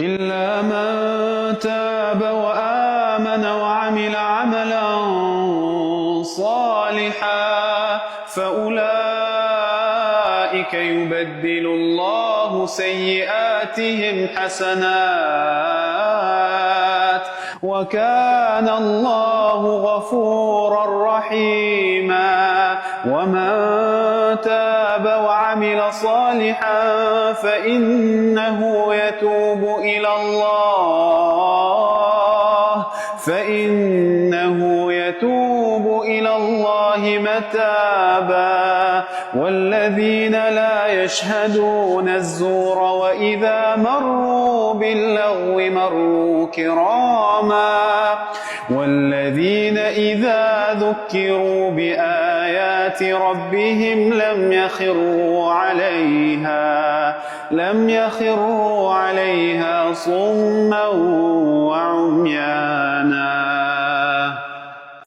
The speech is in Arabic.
إلا من تاب وآمن وعمل عملا صالحا فأولئك يبدل الله سيئاتهم حسنات وكان الله غفورا رحيما. ومن تاب وعمل صالحا فإنه يتوب إلى الله متابا. والذين لا يشهدون الزور وإذا مروا باللغو مروا كراما. والذين إذا ذكروا بآيات ربهم لم يخروا عليها صما